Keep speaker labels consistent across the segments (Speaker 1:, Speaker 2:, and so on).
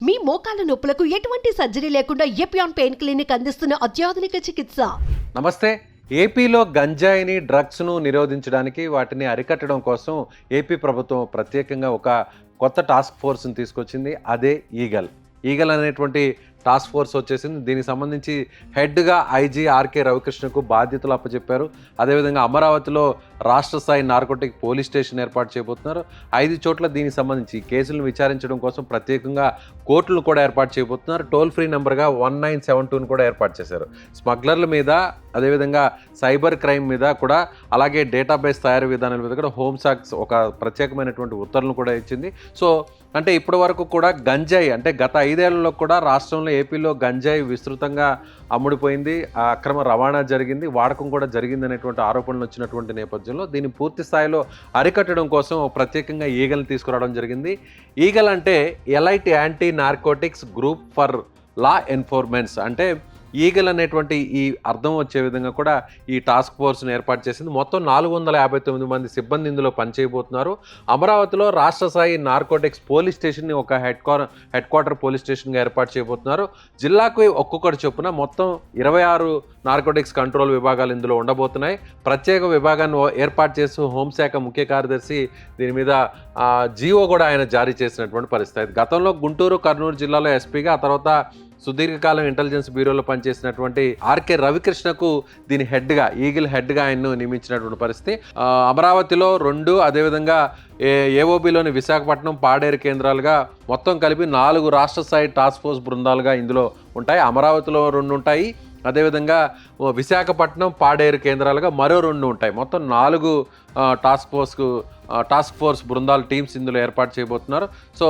Speaker 1: మీ మోకాల నొప్పులకు ఎటువంటి సర్జరీ లేకుండా ఎపియాన్ పెయిన్ క్లినిక్ అందిస్తున్న అత్యాధునిక చికిత్స.
Speaker 2: నమస్తే. ఏపీలో గంజాయిని డ్రగ్స్ను నిరోధించడానికి వాటిని అరికట్టడం కోసం ఏపీ ప్రభుత్వం ప్రత్యేకంగా ఒక కొత్త టాస్క్ ఫోర్స్ని తీసుకొచ్చింది. అదే ఈగల్ అనేటువంటి టాస్క్ ఫోర్స్ వచ్చేసింది. దీనికి సంబంధించి హెడ్గా ఐజీ ఆర్కే రవికృష్ణకు బాధ్యతలు అప్పచెప్పారు. అదేవిధంగా అమరావతిలో రాష్ట్ర స్థాయి నార్కోటిక్ పోలీస్ స్టేషన్ ఏర్పాటు చేయబోతున్నారు. 5 చోట్ల దీనికి సంబంధించి కేసులను విచారించడం కోసం ప్రత్యేకంగా కోర్టులు కూడా ఏర్పాటు చేయబోతున్నారు. టోల్ ఫ్రీ నెంబర్గా 1972ను కూడా ఏర్పాటు చేశారు. స్మగ్లర్ల మీద, అదేవిధంగా సైబర్ క్రైమ్ మీద కూడా, అలాగే డేటాబేస్ తయారీ విధానాల మీద కూడా హోంశాఖ ఒక ప్రత్యేకమైనటువంటి ఉత్తర్వులను కూడా ఇచ్చింది. సో అంటే ఇప్పటి వరకు కూడా గంజాయి అంటే గత 5 ఏళ్లలో కూడా రాష్ట్రంలో ఏపీలో గంజాయి విస్తృతంగా అమ్ముడిపోయింది, అక్రమ రవాణా జరిగింది, వాడకం కూడా జరిగింది అనేటువంటి ఆరోపణలు వచ్చినటువంటి నేపథ్యంలో దీన్ని పూర్తి స్థాయిలో అరికట్టడం కోసం ప్రత్యేకంగా ఈగల్ని తీసుకురావడం జరిగింది. ఈగల్ అంటే elite anti narcotics group for law enforcements, అంటే ఈగల్ అనేటువంటి ఈ అర్థం వచ్చే విధంగా కూడా ఈ టాస్క్ ఫోర్స్ను ఏర్పాటు చేసింది. మొత్తం 459 మంది సిబ్బంది ఇందులో పనిచేయబోతున్నారు. అమరావతిలో రాష్ట్ర స్థాయి నార్కోటిక్స్ పోలీస్ స్టేషన్ని ఒక హెడ్ క్వార్టర్ పోలీస్ స్టేషన్గా ఏర్పాటు చేయబోతున్నారు. జిల్లాకు ఒక్కొక్కటి చొప్పున మొత్తం 26 నార్కోటిక్స్ కంట్రోల్ విభాగాలు ఇందులో ఉండబోతున్నాయి. ప్రత్యేక విభాగాన్ని ఏర్పాటు చేస్తూ హోంశాఖ ముఖ్య కార్యదర్శి దీని మీద జీవో కూడా ఆయన జారీ చేసినటువంటి పరిస్థితి. గతంలో గుంటూరు, కర్నూలు జిల్లాలో ఎస్పీగా, ఆ తర్వాత సుదీర్ఘకాలం ఇంటెలిజెన్స్ బ్యూరోలో పనిచేసినటువంటి ఆర్కే రవికృష్ణకు దీని హెడ్గా, ఈగిల్ హెడ్గా ఆయన్ను నియమించినటువంటి పరిస్థితి. అమరావతిలో 2, అదేవిధంగా ఏఓబిలోని విశాఖపట్నం, పాడేరు కేంద్రాలుగా మొత్తం కలిపి 4 రాష్ట్ర స్థాయి టాస్క్ ఫోర్స్ బృందాలుగా ఇందులో ఉంటాయి. అమరావతిలో 2 ఉంటాయి, అదేవిధంగా విశాఖపట్నం, పాడేరు కేంద్రాలుగా మరో 2 ఉంటాయి. మొత్తం 4 టాస్క్ ఫోర్స్ బృందాలు, టీమ్స్ ఇందులో ఏర్పాటు చేయబోతున్నారు. సో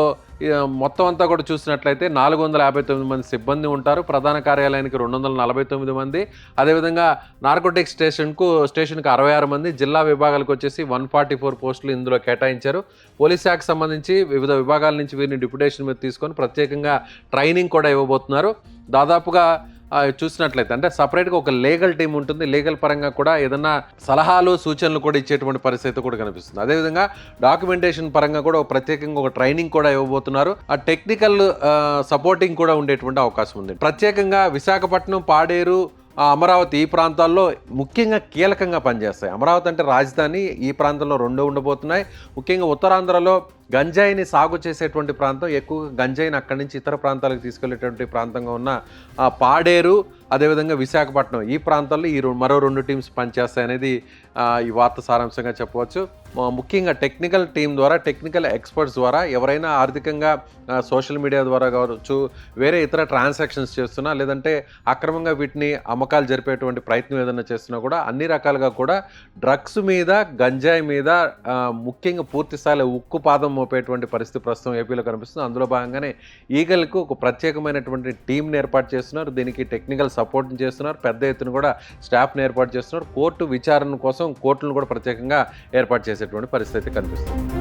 Speaker 2: మొత్తం అంతా కూడా చూసినట్లయితే 459 మంది సిబ్బంది ఉంటారు. ప్రధాన కార్యాలయానికి 249 మంది, అదేవిధంగా నార్కోటిక్స్ స్టేషన్కి 66 మంది, జిల్లా విభాగాలకు వచ్చేసి 144 పోస్టులు ఇందులో కేటాయించారు. పోలీస్ శాఖకు సంబంధించి వివిధ విభాగాల నుంచి వీరిని డిప్యుటేషన్ మీద తీసుకొని ప్రత్యేకంగా ట్రైనింగ్ కూడా ఇవ్వబోతున్నారు. దాదాపుగా చూసినట్లయితే అంటే సపరేట్గా ఒక లీగల్ టీం ఉంటుంది. లీగల్ పరంగా కూడా ఏదన్నా సలహాలు, సూచనలు కూడా ఇచ్చేటువంటి పరిస్థితి కూడా కనిపిస్తుంది. అదేవిధంగా డాక్యుమెంటేషన్ పరంగా కూడా ప్రత్యేకంగా ఒక ట్రైనింగ్ కూడా ఇవ్వబోతున్నారు. ఆ టెక్నికల్ సపోర్టింగ్ కూడా ఉండేటువంటి అవకాశం ఉంది. ప్రత్యేకంగా విశాఖపట్నం, పాడేరు, అమరావతి ఈ ప్రాంతాల్లో ముఖ్యంగా కీలకంగా పనిచేస్తాయి. అమరావతి అంటే రాజధాని, ఈ ప్రాంతంలో 2 ఉండబోతున్నాయి. ముఖ్యంగా ఉత్తరాంధ్రలో గంజాయిని సాగు చేసేటువంటి ప్రాంతం, ఎక్కువగా గంజాయిని అక్కడి నుంచి ఇతర ప్రాంతాలకు తీసుకెళ్లేటువంటి ప్రాంతంగా ఉన్న పాడేరు, అదేవిధంగా విశాఖపట్నం ఈ ప్రాంతాల్లో మరో 2 టీమ్స్ పనిచేస్తాయనేది ఈ వార్త సారాంశంగా చెప్పవచ్చు. ముఖ్యంగా టెక్నికల్ టీం ద్వారా, టెక్నికల్ ఎక్స్పర్ట్స్ ద్వారా ఎవరైనా ఆర్థికంగా సోషల్ మీడియా ద్వారా కావచ్చు, వేరే ఇతర ట్రాన్సాక్షన్స్ చేస్తున్నా, లేదంటే అక్రమంగా వీటిని అమ్మకాలు జరిపేటువంటి ప్రయత్నం ఏదైనా చేస్తున్నా కూడా అన్ని రకాలుగా కూడా డ్రగ్స్ మీద, గంజాయి మీద ముఖ్యంగా పూర్తి స్థాయిలో ఉక్కు పాదం మోపేటువంటి పరిస్థితి ప్రస్తుతం ఏపీలో కనిపిస్తుంది. అందులో భాగంగానే ఈగల్కు ఒక ప్రత్యేకమైనటువంటి టీంని ఏర్పాటు చేస్తున్నారు. దీనికి టెక్నికల్ సపోర్ట్ చేస్తున్నారు. పెద్ద ఎత్తున కూడా స్టాఫ్ని ఏర్పాటు చేస్తున్నారు. కోర్టు విచారణ కోసం కోర్టులను కూడా ప్రత్యేకంగా ఏర్పాటు చేసేటువంటి పరిస్థితి కనిపిస్తుంది.